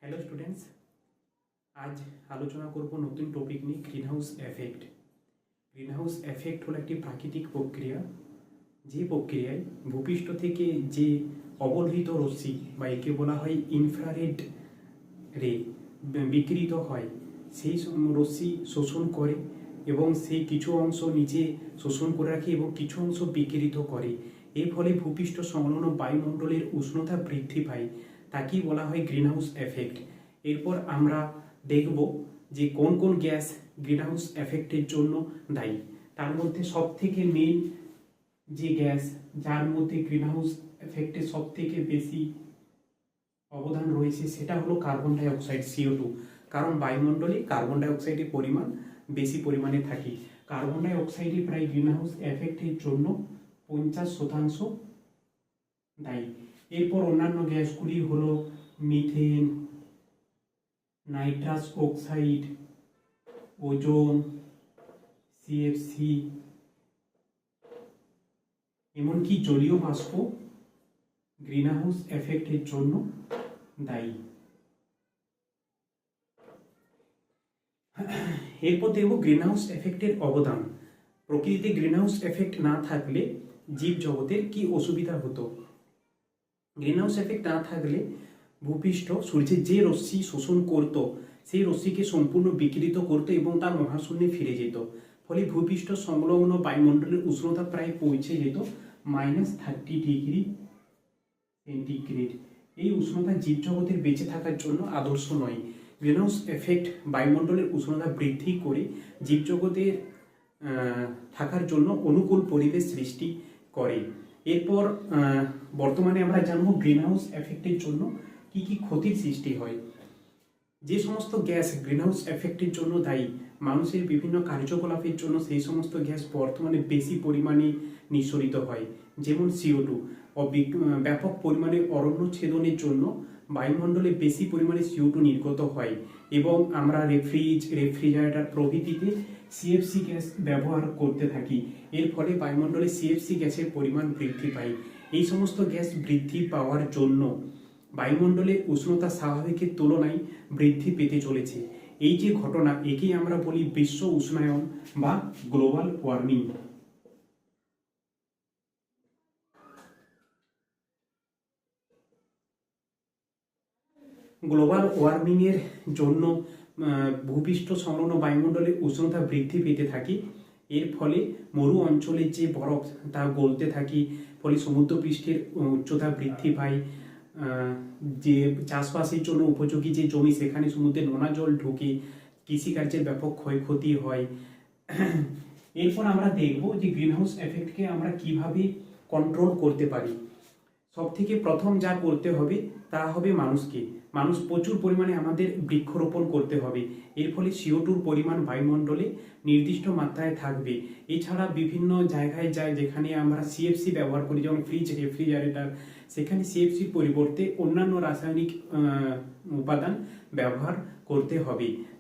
Hello students, আজ আলোচনা করব নতুন টপিক নিয়ে গ্রিনহাউস এফেক্ট। গ্রিনহাউস এফেক্ট হলো একটি প্রাকৃতিক প্রক্রিয়া, যে প্রক্রিয়ায় ভূপৃষ্ঠ থেকে যে অবলোহিত রশ্মি বা একে বলা হয় ইনফ্রারেড রে বিকিরিত হয়, সেই রশ্মি শোষণ করে এবং সেই কিছু অংশ নিচে শোষণ করে রাখে এবং কিছু অংশ বিকিরিত করে। এর ফলে ভূপৃষ্ঠ সংলগ্ন বায়ুমণ্ডলের উষ্ণতা বৃদ্ধি পায়, তাকেই বলা হয় গ্রিনহাউস এফেক্ট। এরপর আমরা দেখব যে কোন কোন গ্যাস গ্রিনহাউস এফেক্টের জন্য দায়ী। তার মধ্যে সব থেকে মেন যে গ্যাস, যার মধ্যে গ্রিনহাউস এফেক্টের সব থেকে বেশি অবদান রয়েছে, সেটা হলো কার্বন ডাই অক্সাইড, CO2। কারণ বায়ুমণ্ডলে কার্বন ডাই অক্সাইডের পরিমাণ বেশি পরিমাণে থাকে। কার্বন ডাই অক্সাইডে প্রায় গ্রিনহাউস এফেক্টের জন্য 50% দায়ী। এরপর অন্যান্য গ্যাসগুলি হলো methane, nitrous oxide, ozone, CFC, এমনকি জলীয় বাষ্প গ্রিনহাউস এফেক্টের জন্য দায়ী। এরপর দেখব গ্রিনহাউস এফেক্টের অবদান। প্রকৃতিতে গ্রিনহাউস এফেক্ট না থাকলে জীবজগতের কি অসুবিধা হতো? গ্রিনহাউস এফেক্ট না থাকলে ভূপৃষ্ঠ সূর্যের যে রশ্মি শোষণ করত, সেই রশ্মিকে সম্পূর্ণ বিকিরিত করত এবং তার মহাশূন্যে ফিরে যেত। ফলে ভূপৃষ্ঠ সংলগ্ন বায়ুমণ্ডলের উষ্ণতা প্রায় পৌঁছে যেত -30°C। এই উষ্ণতা জীবজগতের বেঁচে থাকার জন্য আদর্শ নয়। গ্রিনহাউস এফেক্ট বায়ুমণ্ডলের উষ্ণতা বৃদ্ধি করে জীবজগতের থাকার জন্য অনুকূল পরিবেশ সৃষ্টি করে। এরপর বর্তমানে আমরা জানবো গ্রিনহাউস এফেক্টের জন্য কি কি ক্ষতির সৃষ্টি হয়। যে সমস্ত গ্যাস গ্রিনহাউস এফেক্টের জন্য দায়ী মানুষের বিভিন্ন কার্যকলাপের জন্য, সেই সমস্ত গ্যাস বর্তমানে বেশি পরিমাণে নিঃসরিত হয়। যেমন CO2। ব্যাপক পরিমাণে অরণ্য ছেদনের জন্য বায়ুমণ্ডলে বেশি পরিমাণে CO2 নির্গত হয় এবং আমরা রেফ্রিজারেটর প্রভৃতিতে CFC গ্যাস ব্যবহার করতে থাকি। এর ফলে বায়ুমণ্ডলে CFC গ্যাসের পরিমাণ বৃদ্ধি পায়। এই সমস্ত গ্যাস বৃদ্ধি পাওয়ার জন্য বায়ুমণ্ডলের উষ্ণতা স্বাভাবিকের তুলনায় বৃদ্ধি পেতে চলেছে। এই যে ঘটনা, একেই আমরা বলি বিশ্ব উষ্ণায়ন বা গ্লোবাল ওয়ার্মিং। গ্লোবাল ওয়ার্মিং এর জন্য ভূপৃষ্ঠ সংলগ্ন বায়ুমণ্ডলের উষ্ণতা বৃদ্ধি পেতে থাকে। এর ফলে মরু অঞ্চলের যে বরফ তা গলতে থাকে, ফলে সমুদ্রপৃষ্ঠের উচ্চতা বৃদ্ধি পায়। যে চাষবাসের জন্য উপযোগী যে জমি, সেখানে সমুদ্রে নোনা জল ঢুকে কৃষিকার্যের ব্যাপক ক্ষয়ক্ষতি হয়। এরপর আমরা দেখব যে গ্রিনহাউস এফেক্টকে আমরা কিভাবে কন্ট্রোল করতে পারি। সব থেকে প্রথম যা করতে হবে তা হবে মানুষ প্রচুর পরিমাণে আমাদের বৃক্ষরোপণ করতে হবে। এর ফলে CO2 পরিমাণ বায়ুমণ্ডলে নির্দিষ্ট মাত্রায় থাকবে। এছাড়া বিভিন্ন জায়গায় যায় যেখানে আমরা CFC ব্যবহার করি, যেমন রেফ্রিজারেটর, সেখানে CFC পরিবর্তে অন্যান্য রাসায়নিক উপাদান ব্যবহার করতে হবে।